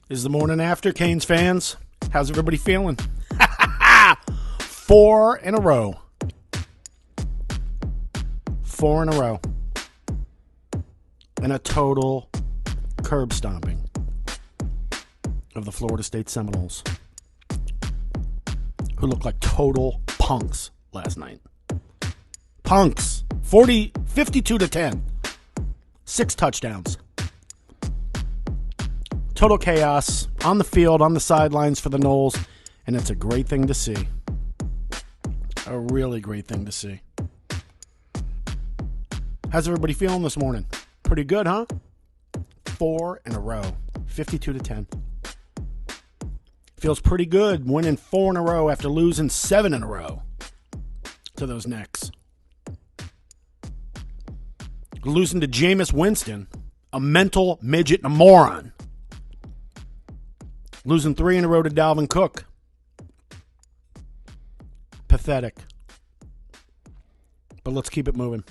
Is the morning after, Canes fans? How's everybody feeling? 4 in a row. 4 in a row. And a total curb stomping of the Florida State Seminoles, who looked like total punks last night. Punks. 52-10. 6 touchdowns. Total chaos on the field, on the sidelines for the Noles, and it's a great thing to see. A really great thing to see. How's everybody feeling this morning? Pretty good, huh? 4 in a row. 52-10. Feels pretty good winning 4 in a row after losing 7 in a row to those Necks. Losing to Jameis Winston, a mental midget and a moron. Losing 3 in a row to Dalvin Cook. Pathetic. But let's keep it moving.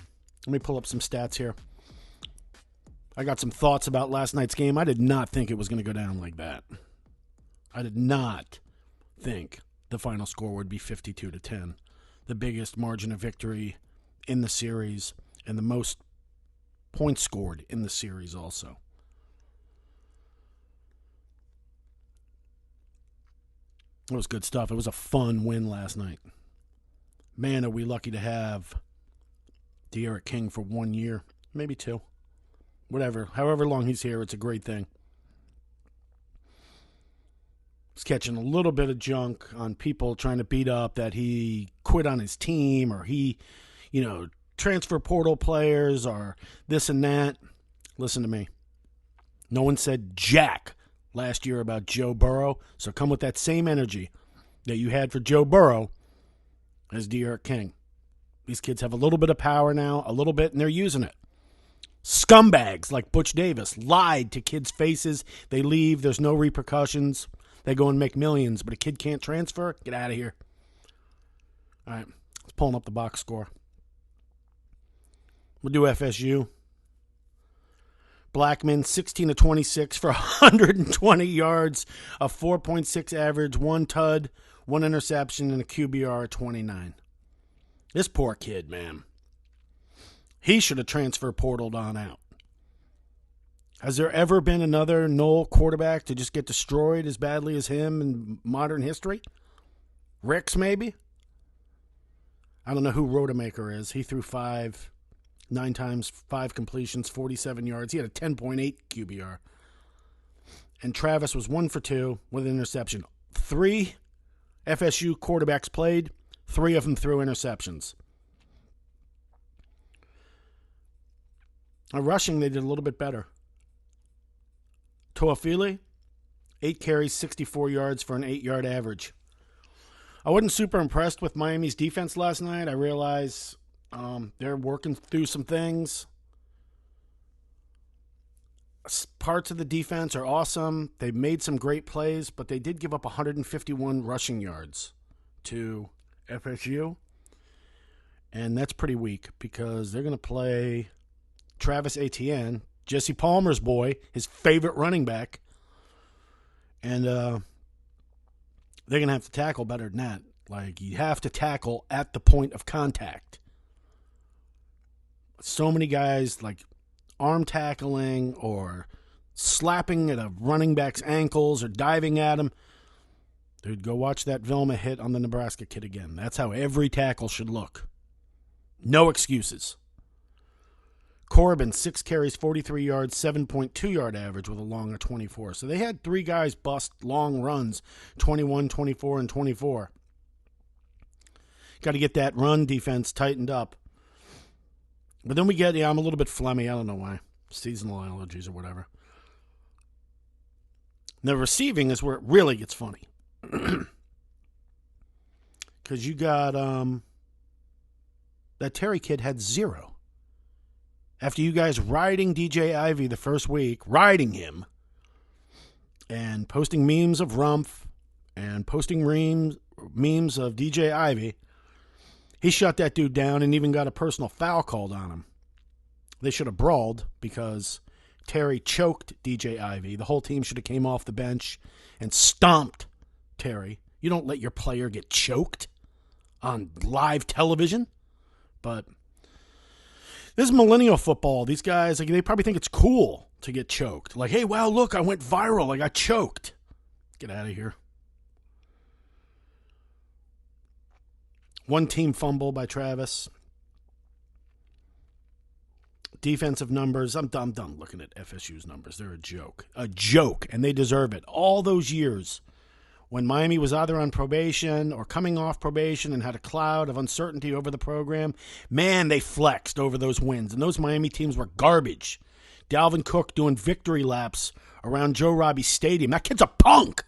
Let me pull up some stats here. I got some thoughts about last night's game. I did not think it was going to go down like that. I did not think the final score would be 52-10. The biggest margin of victory in the series and the most points scored in the series also. It was good stuff. It was a fun win last night. Man, are we lucky to have De'Aaron King for 1 year, maybe 2. Whatever. However long he's here, it's a great thing. He's catching a little bit of junk on people trying to beat up that he quit on his team or he, transfer portal players or this and that. Listen to me. No one said jack last year about Joe Burrow, so come with that same energy that you had for Joe Burrow as De'Aaron King. These kids have a little bit of power now, a little bit, and they're using it. Scumbags like Butch Davis lied to kids' faces. They leave. There's no repercussions. They go and make millions, but a kid can't transfer? Get out of here. All right, let's pull up the box score. We'll do FSU. Blackman, 16-26 for 120 yards, a 4.6 average, 1 TUD, 1 interception, and a QBR of 29. This poor kid, man. He should have transfer portaled on out. Has there ever been another Nole quarterback to just get destroyed as badly as him in modern history? Ricks, maybe? I don't know who Rodemaker is. He threw 9 times, 5 completions, 47 yards. He had a 10.8 QBR. And Travis was 1 for 2 with an interception. 3 FSU quarterbacks played. 3 of them threw interceptions. Now, rushing, they did a little bit better. Toafili, 8 carries, 64 yards for an 8-yard average. I wasn't super impressed with Miami's defense last night. I realize they're working through some things. Parts of the defense are awesome. They've made some great plays, but they did give up 151 rushing yards to FSU. And that's pretty weak because they're going to play Travis Etienne, Jesse Palmer's boy, his favorite running back. And they're going to have to tackle better than that. Like, you have to tackle at the point of contact. So many guys, like, arm tackling or slapping at a running back's ankles or diving at him. Dude, go watch that Vilma hit on the Nebraska kid again. That's how every tackle should look. No excuses. Corbin, 6 carries, 43 yards, 7.2 yard average with a long of 24. So they had 3 guys bust long runs, 21, 24, and 24. Got to get that run defense tightened up. But then we get, I'm a little bit phlegmy. I don't know why. Seasonal allergies or whatever. The receiving is where it really gets funny. Because you got, that Terry kid had 0. After you guys riding DJ Ivy the first week, riding him, and posting memes of Rumpf, and posting memes of DJ Ivy, he shut that dude down and even got a personal foul called on him. They should have brawled because Terry choked DJ Ivey. The whole team should have came off the bench and stomped Terry. You don't let your player get choked on live television. But this is millennial football. These guys, they probably think it's cool to get choked. Like, hey, wow, look, I went viral. I got choked. Get out of here. One team fumble by Travis. Defensive numbers. I'm done looking at FSU's numbers. They're a joke. A joke, and they deserve it. All those years when Miami was either on probation or coming off probation and had a cloud of uncertainty over the program, man, they flexed over those wins. And those Miami teams were garbage. Dalvin Cook doing victory laps around Joe Robbie Stadium. That kid's a punk.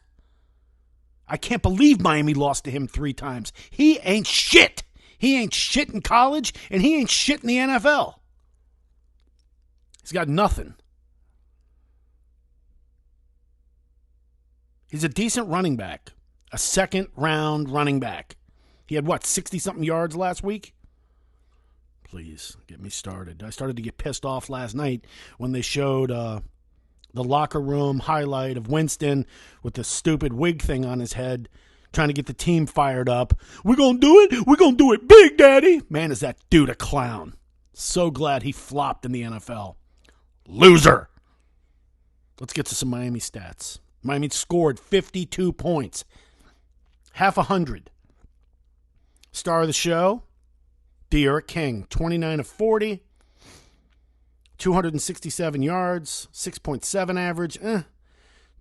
I can't believe Miami lost to him 3 times. He ain't shit. He ain't shit in college, and he ain't shit in the NFL. He's got nothing. He's a decent running back. A second-round running back. He had, 60-something yards last week? Please, get me started. I started to get pissed off last night when they showed the locker room highlight of Winston with the stupid wig thing on his head, trying to get the team fired up. We're going to do it. We're going to do it big, Daddy. Man, is that dude a clown. So glad he flopped in the NFL. Loser. Let's get to some Miami stats. Miami scored 52 points. Half 100. Star of the show, De'Aaron King, 29 of 40. 267 yards, 6.7 average,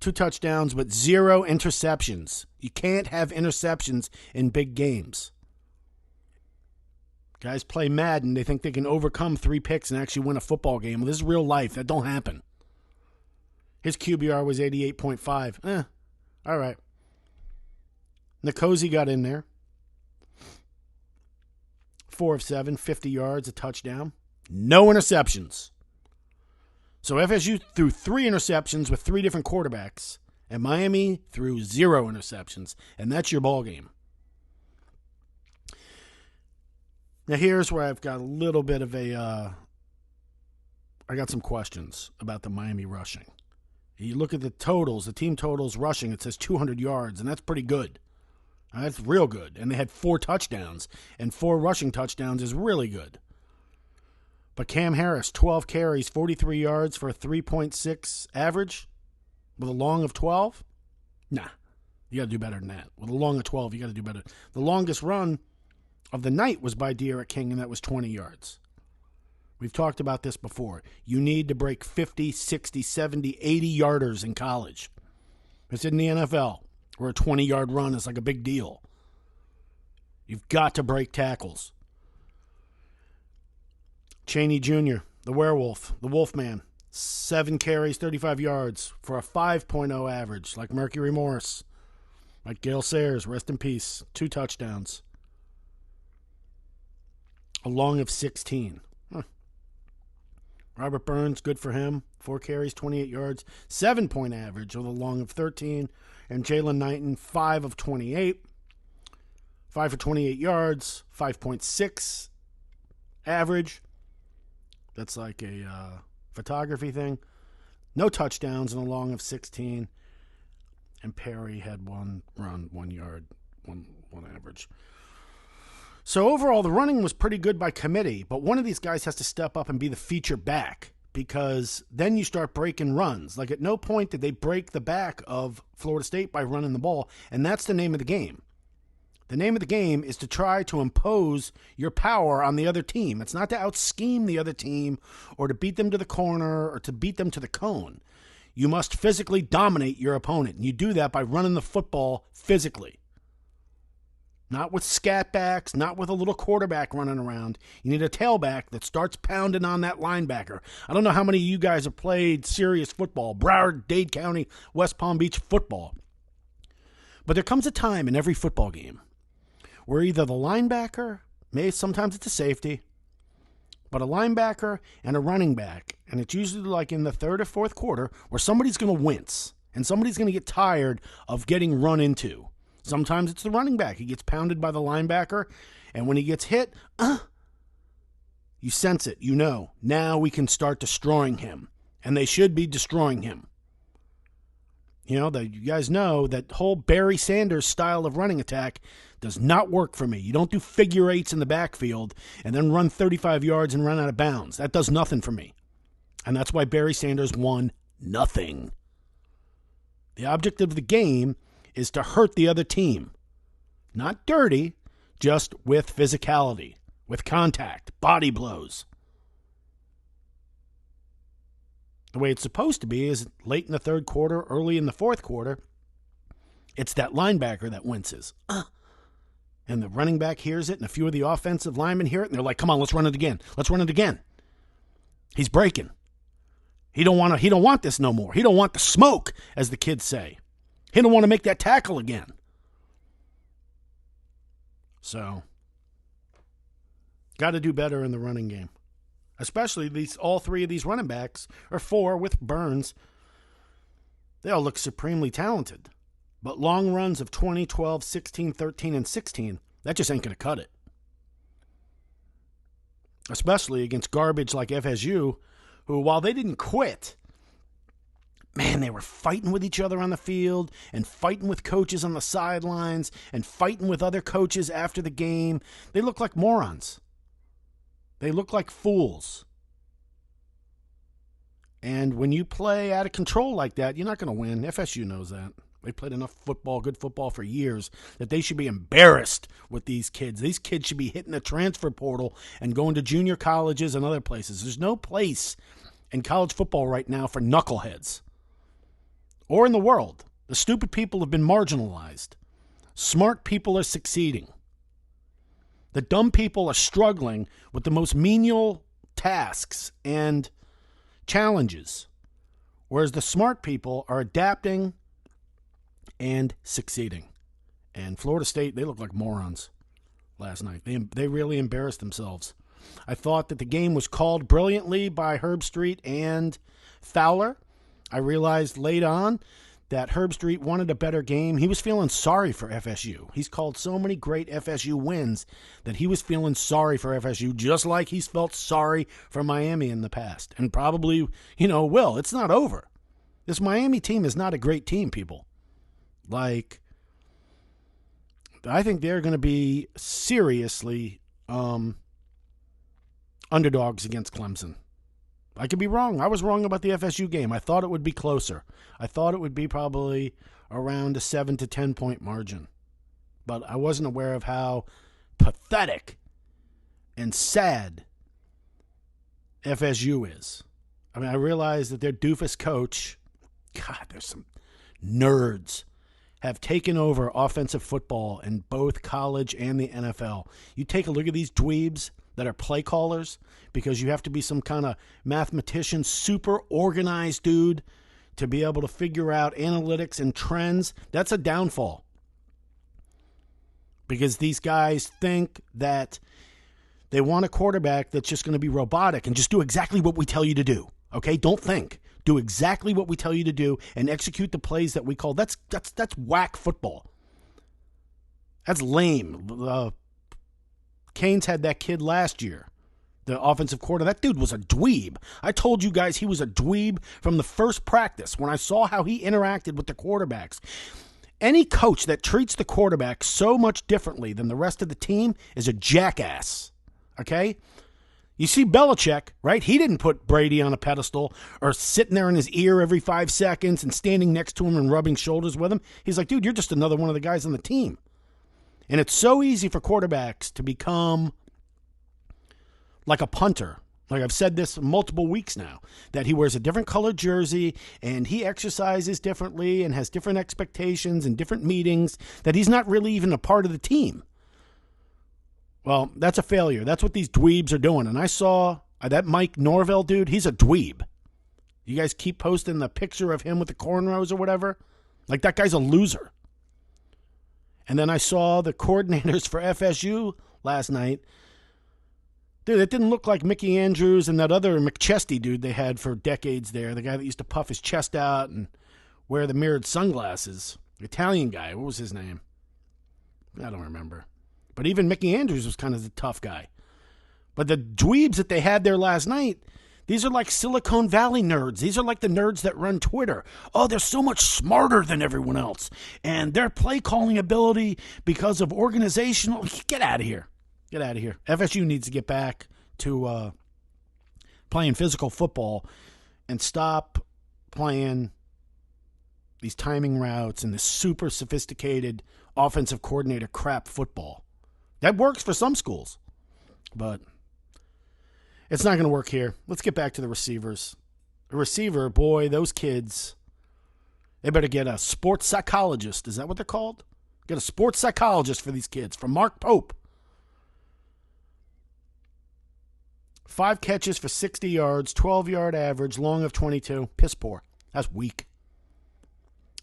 2 touchdowns, but 0 interceptions. You can't have interceptions in big games. Guys play Madden. They think they can overcome 3 picks and actually win a football game. Well, this is real life. That don't happen. His QBR was 88.5. All right. Nkosi got in there. 4 of 7, 50 yards, a touchdown. No interceptions. So FSU threw 3 interceptions with 3 different quarterbacks, and Miami threw 0 interceptions, and that's your ball game. Now here's where I've got a little bit of I got some questions about the Miami rushing. You look at the totals, the team totals rushing, it says 200 yards, and that's pretty good. That's real good. And they had 4 touchdowns, and 4 rushing touchdowns is really good. But Cam Harris, 12 carries, 43 yards for a 3.6 average with a long of 12? Nah, you got to do better than that. With a long of 12, you got to do better. The longest run of the night was by De'Aaron King, and that was 20 yards. We've talked about this before. You need to break 50, 60, 70, 80 yarders in college. It's in the NFL, where a 20-yard run is like a big deal. You've got to break tackles. Chaney Jr., the werewolf, the Wolfman, 7 carries, 35 yards for a 5.0 average, like Mercury Morris, like Gale Sayers, rest in peace, 2 touchdowns. A long of 16. Robert Burns, good for him, 4 carries, 28 yards, 7-point average with a long of 13. And Jalen Knighton, 5 of 28, 5 for 28 yards, 5.6 average. That's like a photography thing. No touchdowns and a long of 16. And Perry had 1 run, 1 yard, 1 average. So overall, the running was pretty good by committee, but one of these guys has to step up and be the feature back, because then you start breaking runs. Like, at no point did they break the back of Florida State by running the ball, and that's the name of the game. The name of the game is to try to impose your power on the other team. It's not to out-scheme the other team or to beat them to the corner or to beat them to the cone. You must physically dominate your opponent, and you do that by running the football physically. Not with scat backs, not with a little quarterback running around. You need a tailback that starts pounding on that linebacker. I don't know how many of you guys have played serious football, Broward, Dade County, West Palm Beach football. But there comes a time in every football game where either the linebacker, sometimes it's a safety, but a linebacker and a running back, and it's usually like in the 3rd or 4th quarter, where somebody's going to wince and somebody's going to get tired of getting run into. Sometimes it's the running back. He gets pounded by the linebacker, and when he gets hit, you sense it. You know, now we can start destroying him. and they should be destroying him. You guys know that whole Barry Sanders style of running attack does not work for me. You don't do figure eights in the backfield and then run 35 yards and run out of bounds. That does nothing for me. And that's why Barry Sanders won nothing. The object of the game is to hurt the other team. Not dirty, just with physicality, with contact, body blows. The way it's supposed to be is late in the third quarter, early in the fourth quarter, it's that linebacker that winces. And the running back hears it, and a few of the offensive linemen hear it, and they're like, come on, let's run it again. Let's run it again. He's breaking. He don't want this no more. He don't want the smoke, as the kids say. He don't want to make that tackle again. So, got to do better in the running game. Especially all three of these running backs, or four with Burns, they all look supremely talented. But long runs of 20, 12, 16, 13, and 16, that just ain't going to cut it. Especially against garbage like FSU, who, while they didn't quit, man, they were fighting with each other on the field and fighting with coaches on the sidelines and fighting with other coaches after the game. They look like morons. They look like fools. And when you play out of control like that, you're not going to win. FSU knows that. They played enough football, good football for years, that they should be embarrassed with these kids. These kids should be hitting the transfer portal and going to junior colleges and other places. There's no place in college football right now for knuckleheads. Or in the world. The stupid people have been marginalized. Smart people are succeeding. The dumb people are struggling with the most menial tasks and challenges, whereas the smart people are adapting and succeeding. And Florida State, they look like morons last night. They really embarrassed themselves. I thought that the game was called brilliantly by Herbstreit and Fowler. I realized late on that Herbstreit wanted a better game. He was feeling sorry for FSU. He's called so many great FSU wins that he was feeling sorry for FSU, just like he's felt sorry for Miami in the past. And probably, will. It's not over. This Miami team is not a great team, people. I think they're going to be seriously underdogs against Clemson. I could be wrong. I was wrong about the FSU game. I thought it would be closer. I thought it would be probably around a 7 to 10 point margin. But I wasn't aware of how pathetic and sad FSU is. I mean, I realized that their doofus coach, God, there's some nerds, have taken over offensive football in both college and the NFL. You take a look at these dweebs that are play callers, because you have to be some kind of mathematician, super organized dude to be able to figure out analytics and trends. That's a downfall. Because these guys think that they want a quarterback that's just going to be robotic and just do exactly what we tell you to do. Okay? Don't think. Do exactly what we tell you to do and execute the plays that we call. That's whack football. That's lame. Canes had that kid last year, the offensive coordinator. That dude was a dweeb. I told you guys he was a dweeb from the first practice when I saw how he interacted with the quarterbacks. Any coach that treats the quarterback so much differently than the rest of the team is a jackass. Okay? You see Belichick, right? He didn't put Brady on a pedestal or sitting there in his ear every 5 seconds and standing next to him and rubbing shoulders with him. He's like, dude, you're just another one of the guys on the team. And it's so easy for quarterbacks to become like a punter. Like I've said this multiple weeks now, that he wears a different colored jersey and he exercises differently and has different expectations and different meetings, that he's not really even a part of the team. Well, that's a failure. That's what these dweebs are doing. And I saw that Mike Norvell dude, he's a dweeb. You guys keep posting the picture of him with the cornrows or whatever. Like that guy's a loser. And then I saw the coordinators for FSU last night. Dude, it didn't look like Mickey Andrews and that other McChesty dude they had for decades there. The guy that used to puff his chest out and wear the mirrored sunglasses. The Italian guy. What was his name? I don't remember. But even Mickey Andrews was kind of the tough guy. But the dweebs that they had there last night, These are like Silicon Valley nerds. These are like the nerds that run Twitter. Oh, they're so much smarter than everyone else. And their play calling ability because of organizational. Get out of here. Get out of here. FSU needs to get back to playing physical football and stop playing these timing routes and this super sophisticated offensive coordinator crap football. That works for some schools, but it's not going to work here. Let's get back to the receivers. A receiver, boy, those kids, they better get a sports psychologist. Is that what they're called? Get a sports psychologist for these kids, from Mark Pope. 5 catches for 60 yards, 12-yard average, long of 22. Piss poor. That's weak.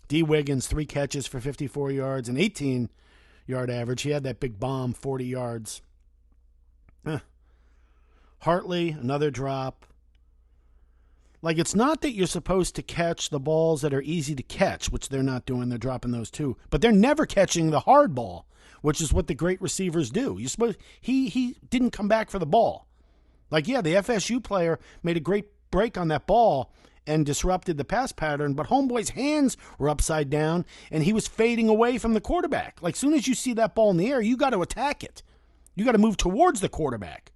D. Wiggins, 3 catches for 54 yards, and 18-yard average. He had that big bomb, 40 yards. Hartley, another drop. Like, it's not that you're supposed to catch the balls that are easy to catch, which they're not doing. They're dropping those too. But they're never catching the hard ball, which is what the great receivers do. You're supposed he didn't come back for the ball. Like, yeah, the FSU player made a great break on that ball and disrupted the pass pattern, but homeboy's hands were upside down, and he was fading away from the quarterback. Like, soon as you see that ball in the air, you got to attack it. You got to move towards the quarterback,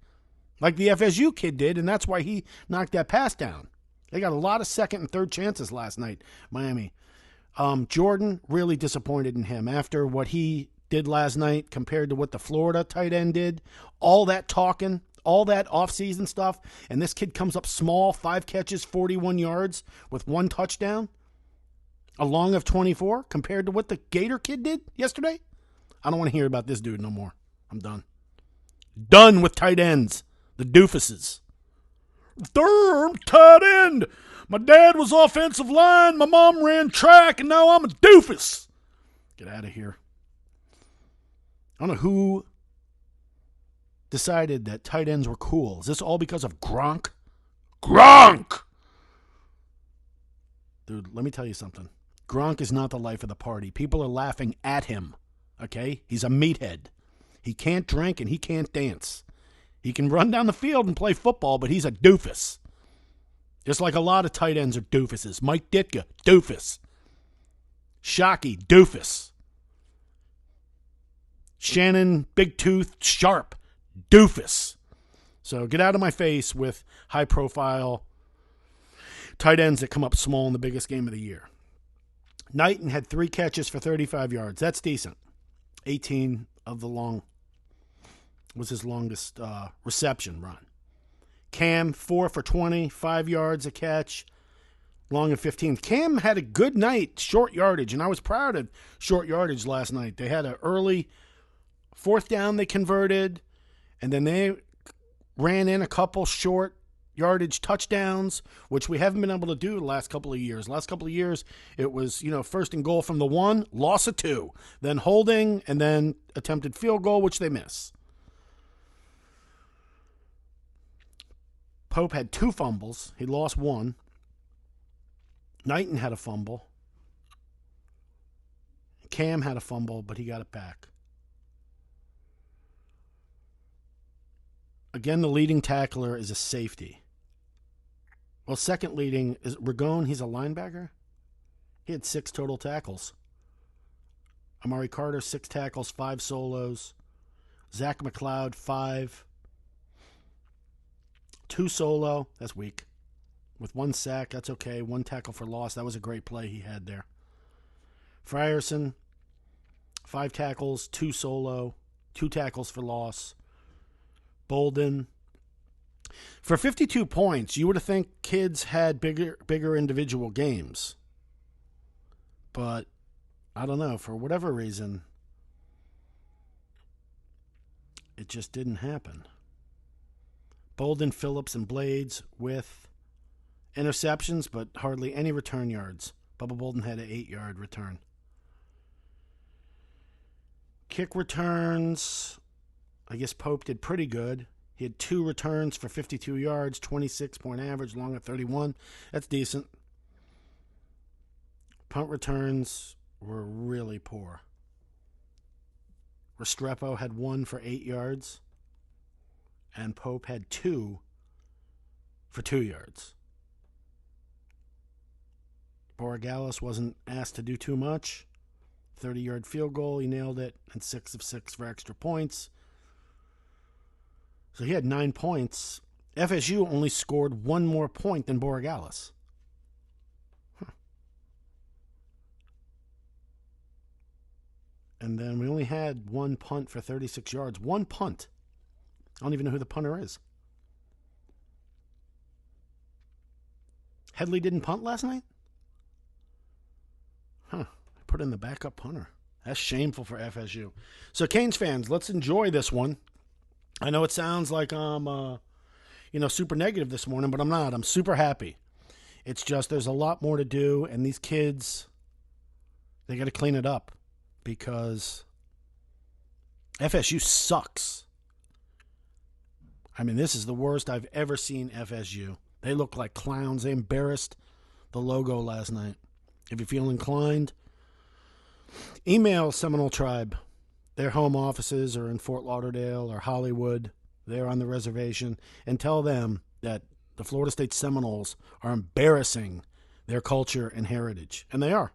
like the FSU kid did, and that's why he knocked that pass down. They got a lot of second and third chances last night, Miami. Jordan, really disappointed in him after what he did last night compared to what the Florida tight end did. All that talking, all that offseason stuff, and this kid comes up small, 5 catches, 41 yards with 1 touchdown, a long of 24, compared to what the Gator kid did yesterday. I don't want to hear about this dude no more. I'm done. Done with tight ends, the doofuses. Third tight end. My dad was offensive line, my mom ran track, and now I'm a doofus. Get out of here. I don't know who decided that tight ends were cool. Is this all because of Gronk? Gronk! Dude, let me tell you something. Gronk is not the life of the party. People are laughing at him, okay? He's a meathead. He can't drink and he can't dance. He can run down the field and play football, but he's a doofus. Just like a lot of tight ends are doofuses. Mike Ditka, doofus. Shockey, doofus. Shannon, Big Tooth, Sharp, doofus. So get out of my face with high-profile tight ends that come up small in the biggest game of the year. Knighton had 3 catches for 35 yards. That's decent. 18 of the long was his longest reception run. Cam, 4 for 20, 5 yards a catch, long of 15. Cam had a good night, short yardage, and I was proud of short yardage last night. They had an early 4th down they converted, and then they ran in a couple short yardage touchdowns, which we haven't been able to do the last couple of years. Last couple of years, it was, first and goal from the 1, loss of 2, then holding, and then attempted field goal, which they miss. Pope had 2 fumbles. He lost 1. Knighton had a fumble. Cam had a fumble, but he got it back. Again, the leading tackler is a safety. Well, second leading is Ragone. He's a linebacker. He had 6 total tackles. Amari Carter, 6 tackles, 5 solos. Zach McLeod, 5. 2 solo. That's weak. With 1 sack, that's okay. 1 tackle for loss. That was a great play he had there. Frierson, 5 tackles, 2 solo, 2 tackles for loss. Bolden. For 52 points, you would have think kids had bigger individual games. But, I don't know, for whatever reason, it just didn't happen. Bolden, Phillips, and Blades with interceptions, but hardly any return yards. Bubba Bolden had an 8-yard return. Kick returns, I guess Pope did pretty good. He had 2 returns for 52 yards, 26-point average, long at 31. That's decent. Punt returns were really poor. Restrepo had 1 for 8 yards. And Pope had 2 for 2 yards. Borregales wasn't asked to do too much. 30-yard field goal, he nailed it, and 6 of 6 for extra points. So he had 9 points. FSU only scored 1 more point than Borregales. And then we only had 1 punt for 36 yards. 1 punt. I don't even know who the punter is. Headley didn't punt last night? Huh. I put in the backup punter. That's shameful for FSU. So, Canes fans, let's enjoy this one. I know it sounds like I'm, super negative this morning, but I'm not. I'm super happy. It's just there's a lot more to do, and these kids, they got to clean it up because FSU sucks. I mean, this is the worst I've ever seen FSU. They look like clowns. They embarrassed the logo last night. If you feel inclined, email Seminole Tribe. Their home offices are in Fort Lauderdale or Hollywood. They're on the reservation. And tell them that the Florida State Seminoles are embarrassing their culture and heritage. And they are.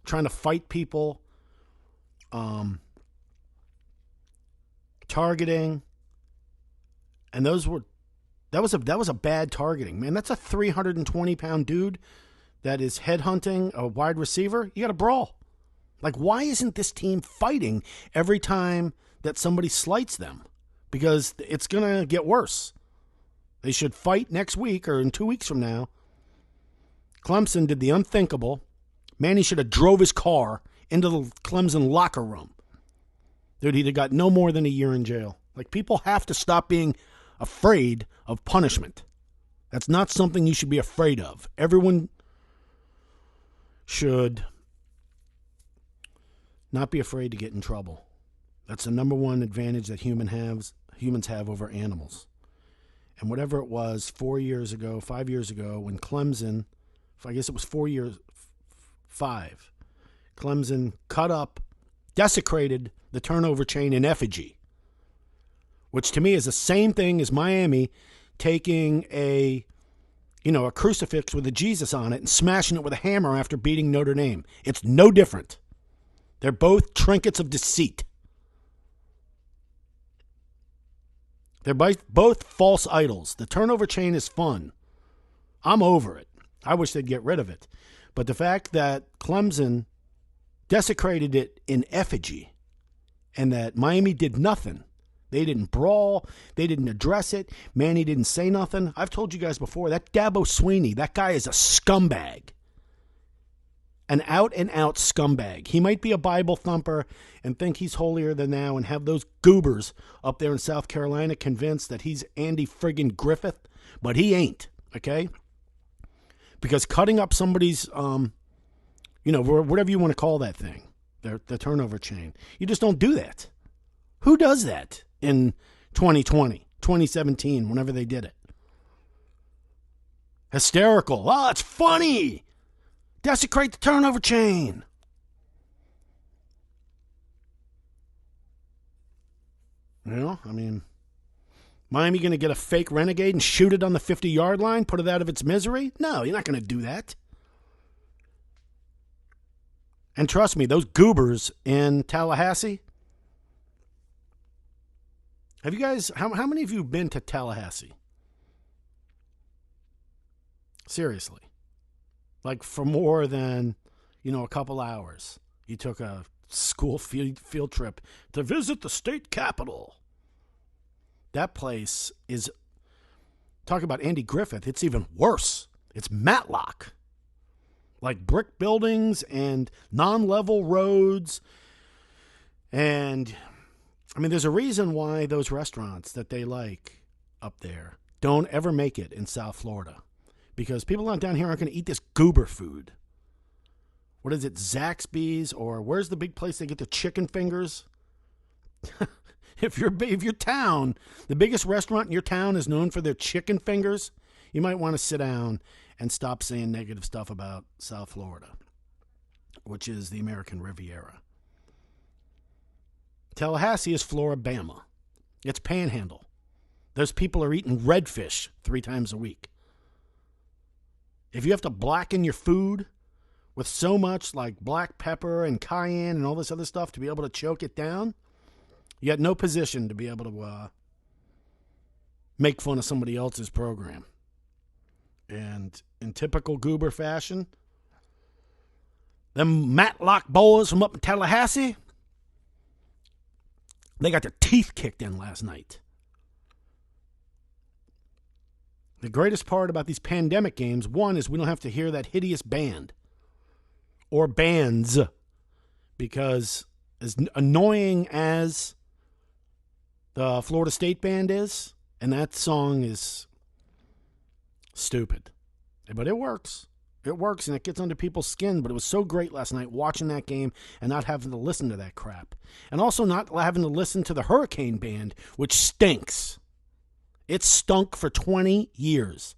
Trying to fight people. Targeting. And that was a bad targeting. Man, that's a 320-pound dude that is headhunting a wide receiver. You got to brawl. Like, why isn't this team fighting every time that somebody slights them? Because it's going to get worse. They should fight next week or in 2 weeks from now. Clemson did the unthinkable. Manny should have drove his car into the Clemson locker room. Dude, he'd have got no more than a year in jail. Like, people have to stop being afraid of punishment. That's not something you should be afraid of. Everyone should not be afraid to get in trouble. That's the number one advantage that humans have over animals. And whatever it was 5 years ago, when Clemson, I guess it was 5, Clemson cut up, desecrated the turnover chain in effigy, which to me is the same thing as Miami taking a crucifix with a Jesus on it and smashing it with a hammer after beating Notre Dame. It's no different. They're both trinkets of deceit. They're both false idols. The turnover chain is fun. I'm over it. I wish they'd get rid of it. But the fact that Clemson desecrated it in effigy and that Miami did nothing. They didn't brawl. They didn't address it. Manny didn't say nothing. I've told you guys before, that Dabo Swinney, that guy is a scumbag. An out-and-out scumbag. He might be a Bible thumper and think he's holier than thou and have those goobers up there in South Carolina convinced that he's Andy friggin' Griffith, but he ain't, okay? Because cutting up somebody's, whatever you want to call that thing, the turnover chain, you just don't do that. Who does that in 2020, 2017, whenever they did it? Hysterical. Oh, it's funny. Desecrate the turnover chain. Miami going to get a fake renegade and shoot it on the 50-yard line, put it out of its misery? No, you're not going to do that. And trust me, those goobers in Tallahassee. Have you guys, how many of you have been to Tallahassee? Seriously. Like for more than, a couple hours. You took a school field trip to visit the state capitol. That place is, talk about Andy Griffith, it's even worse. It's Matlock. Like brick buildings and non-level roads. And, there's a reason why those restaurants that they like up there don't ever make it in South Florida. Because people out down here aren't going to eat this goober food. What is it, Zaxby's? Or where's the big place they get the chicken fingers? If your town, the biggest restaurant in your town is known for their chicken fingers, you might want to sit down and stop saying negative stuff about South Florida, which is the American Riviera. Tallahassee is Floribama. It's Panhandle. Those people are eating redfish 3 times a week. If you have to blacken your food with so much like black pepper and cayenne and all this other stuff to be able to choke it down, you got no position to be able to make fun of somebody else's program. And in typical goober fashion, them Matlock boys from up in Tallahassee, they got their teeth kicked in last night. The greatest part about these pandemic games, one, is we don't have to hear that hideous band or bands, because as annoying as the Florida State band is, and that song is stupid, but it works. It works, and it gets under people's skin, but it was so great last night watching that game and not having to listen to that crap. And also not having to listen to the Hurricane band, which stinks. It stunk for 20 years.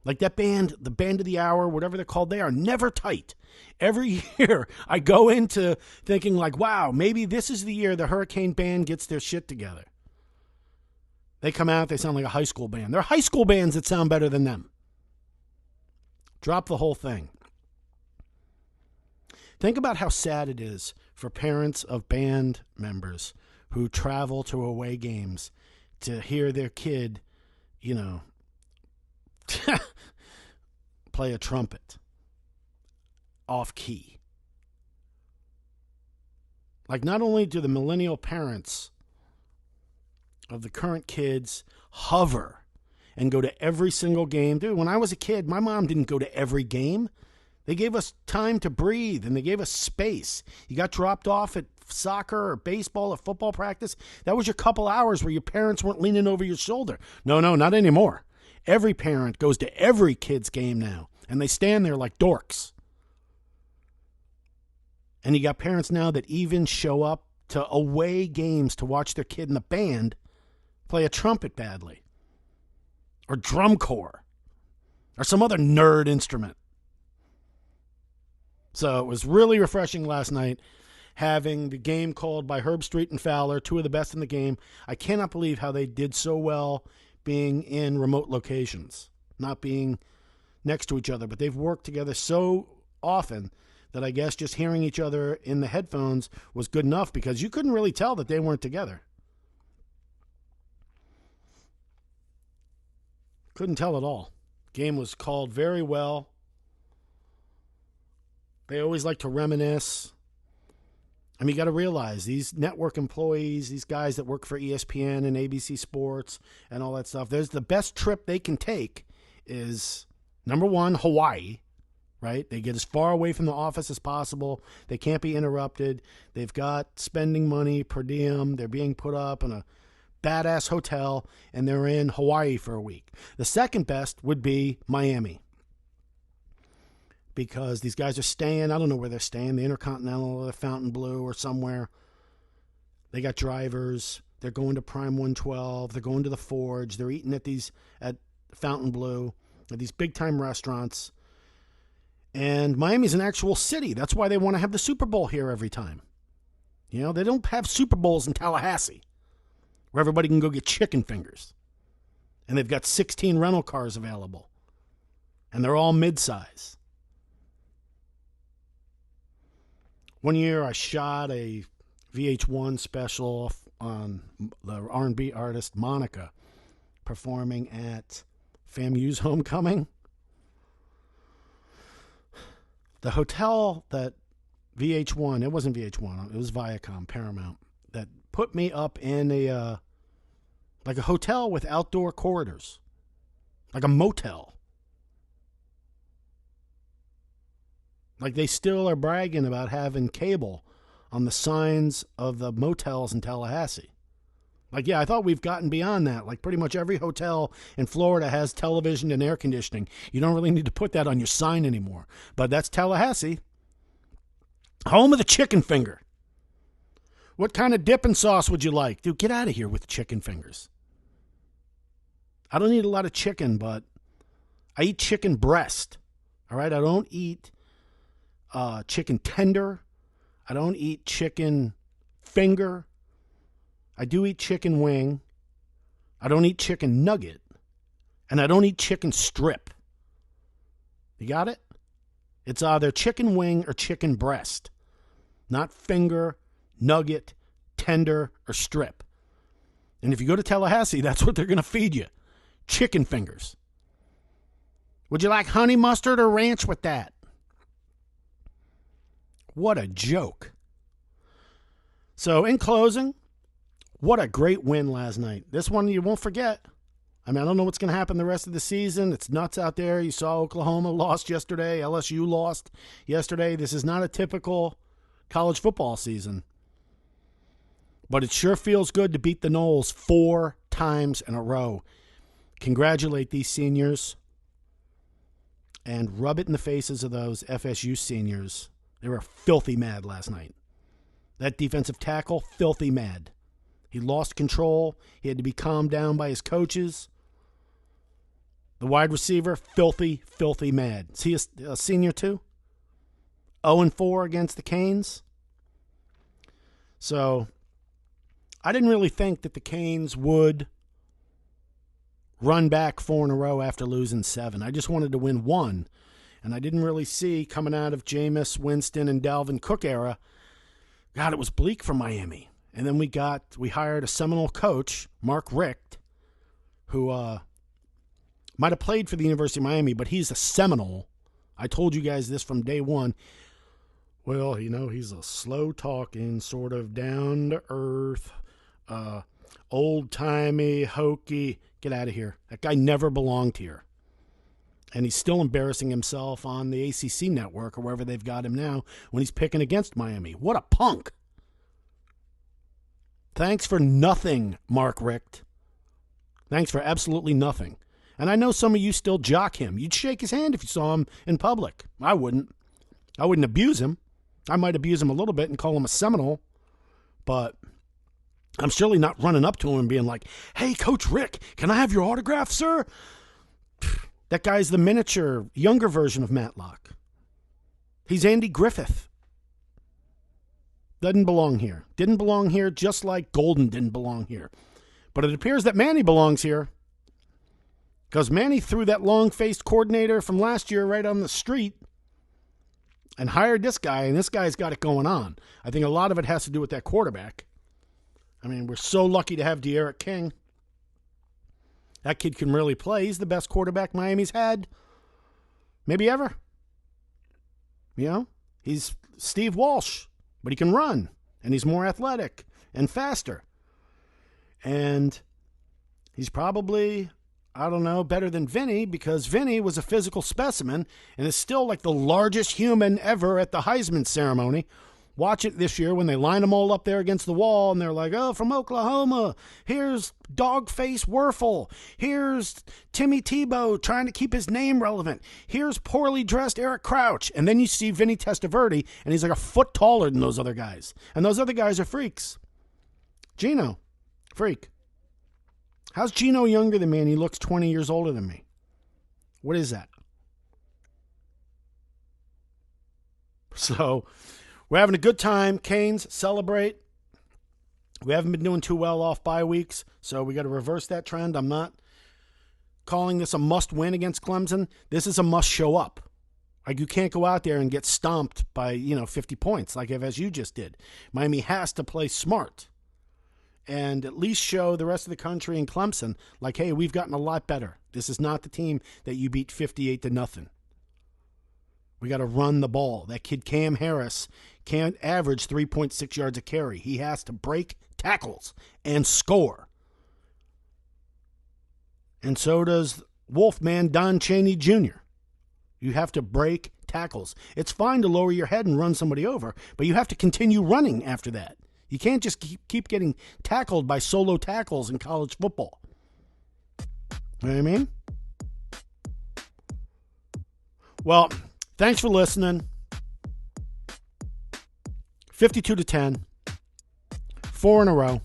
Like that band, the band of the hour, whatever they're called, they are never tight. Every year I go into thinking like, wow, maybe this is the year the Hurricane band gets their shit together. They come out, they sound like a high school band. There are high school bands that sound better than them. Drop the whole thing. Think about how sad it is for parents of band members who travel to away games to hear their kid, play a trumpet off key. Like, not only do the millennial parents of the current kids hover and go to every single game. Dude, when I was a kid, my mom didn't go to every game. They gave us time to breathe, and they gave us space. You got dropped off at soccer or baseball or football practice. That was your couple hours where your parents weren't leaning over your shoulder. No, not anymore. Every parent goes to every kid's game now, and they stand there like dorks. And you got parents now that even show up to away games to watch their kid in the band play a trumpet badly, or drum corps, or some other nerd instrument. So it was really refreshing last night having the game called by Herb Street and Fowler, 2 of the best in the game. I cannot believe how they did so well being in remote locations, not being next to each other, but they've worked together so often that I guess just hearing each other in the headphones was good enough, because you couldn't really tell that they weren't together. Couldn't tell at all. Game was called very well. They always like to reminisce. I mean, you got to realize these network employees, these guys that work for ESPN and ABC Sports and all that stuff, there's the best trip they can take is, number one, Hawaii, right? They get as far away from the office as possible. They can't be interrupted. They've got spending money per diem. They're being put up in a badass hotel, and they're in Hawaii for a week. The second best would be Miami, because these guys are staying, I don't know where they're staying, the Intercontinental or the Fontainebleau or somewhere. They got drivers. They're going to Prime 112. They're going to the Forge. They're eating at Fontainebleau, at these big-time restaurants. And Miami's an actual city. That's why they want to have the Super Bowl here every time. They don't have Super Bowls in Tallahassee, where everybody can go get chicken fingers. And they've got 16 rental cars available. And they're all mid-size. One year I shot a VH1 special on the R&B artist Monica performing at FAMU's homecoming. The hotel that VH1, it wasn't VH1, it was Viacom, Paramount, that put me up in a hotel with outdoor corridors, like a motel. Like they still are bragging about having cable on the signs of the motels in Tallahassee. Like, yeah, I thought we've gotten beyond that. Like pretty much every hotel in Florida has television and air conditioning. You don't really need to put that on your sign anymore. But that's Tallahassee. Home of the chicken finger. What kind of dipping sauce would you like? Dude, get out of here with chicken fingers. I don't eat a lot of chicken, but I eat chicken breast. All right? I don't eat chicken tender. I don't eat chicken finger. I do eat chicken wing. I don't eat chicken nugget. And I don't eat chicken strip. You got it? It's either chicken wing or chicken breast. Not finger, nugget, tender, or strip. And if you go to Tallahassee, that's what they're going to feed you. Chicken fingers. Would you like honey mustard or ranch with that? What a joke. So in closing, what a great win last night. This one you won't forget. I mean, I don't know what's going to happen the rest of the season. It's nuts out there. You saw Oklahoma lost yesterday. LSU lost yesterday. This is not a typical college football season. But it sure feels good to beat the Noles 4 times in a row. Congratulate these seniors and rub it in the faces of those FSU seniors. They were filthy mad last night. That defensive tackle, filthy mad. He lost control. He had to be calmed down by his coaches. The wide receiver, filthy, filthy mad. Is he a senior too? 0-4 against the Canes. So I didn't really think that the Canes would run back 4 in a row after losing 7. I just wanted to win 1. And I didn't really see, coming out of Jameis Winston and Dalvin Cook era, God, it was bleak for Miami. And then we hired a Seminole coach, Mark Richt, who might have played for the University of Miami, but he's a Seminole. I told you guys this from day one. Well, you know, he's a slow-talking, sort of down-to-earth, old-timey, hokey. Get out of here. That guy never belonged here. And he's still embarrassing himself on the ACC network or wherever they've got him now when he's picking against Miami. What a punk. Thanks for nothing, Mark Richt. Thanks for absolutely nothing. And I know some of you still jock him. You'd shake his hand if you saw him in public. I wouldn't. I wouldn't abuse him. I might abuse him a little bit and call him a Seminole. But I'm surely not running up to him and being like, hey, Coach Rick, can I have your autograph, sir? That guy's the miniature, younger version of Matlock. He's Andy Griffith. Doesn't belong here. Didn't belong here, just like Golden didn't belong here. But it appears that Manny belongs here. Because Manny threw that long-faced coordinator from last year right on the street and hired this guy, and this guy's got it going on. I think a lot of it has to do with that quarterback. I mean, we're so lucky to have De'Aaron King. That kid can really play. He's the best quarterback Miami's had maybe ever. You know, he's Steve Walsh, but he can run, and he's more athletic and faster. And he's probably, I don't know, better than Vinny, because Vinny was a physical specimen and is still like the largest human ever at the Heisman ceremony. Watch it this year when they line them all up there against the wall and they're like, oh, from Oklahoma, here's Dogface Werfel. Here's Timmy Tebow trying to keep his name relevant. Here's poorly dressed Eric Crouch. And then you see Vinny Testaverde, and he's like a foot taller than those other guys. And those other guys are freaks. Gino, freak. How's Gino younger than me and he looks 20 years older than me? What is that? So we're having a good time. Canes, celebrate. We haven't been doing too well off bye weeks, so we got to reverse that trend. I'm not calling this a must-win against Clemson. This is a must-show up. Like, you can't go out there and get stomped by, 50 points like FSU just did. Miami has to play smart and at least show the rest of the country and Clemson, like, hey, we've gotten a lot better. This is not the team that you beat 58-0. We got to run the ball. That kid Cam Harris can't average 3.6 yards a carry. He has to break tackles and score. And so does Wolfman Don Chaney Jr. You have to break tackles. It's fine to lower your head and run somebody over, but you have to continue running after that. You can't just keep getting tackled by solo tackles in college football. You know what I mean? Well, thanks for listening. 52-10. 4 in a row.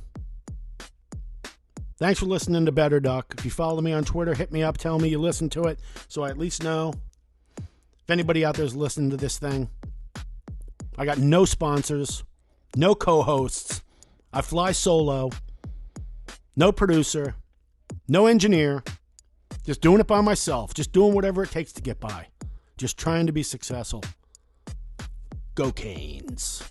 Thanks for listening to Better Duck. If you follow me on Twitter, hit me up. Tell me you listened to it so I at least know if anybody out there is listening to this thing. I got no sponsors, no co-hosts. I fly solo. No producer. No engineer. Just doing it by myself. Just doing whatever it takes to get by. Just trying to be successful. Go Canes.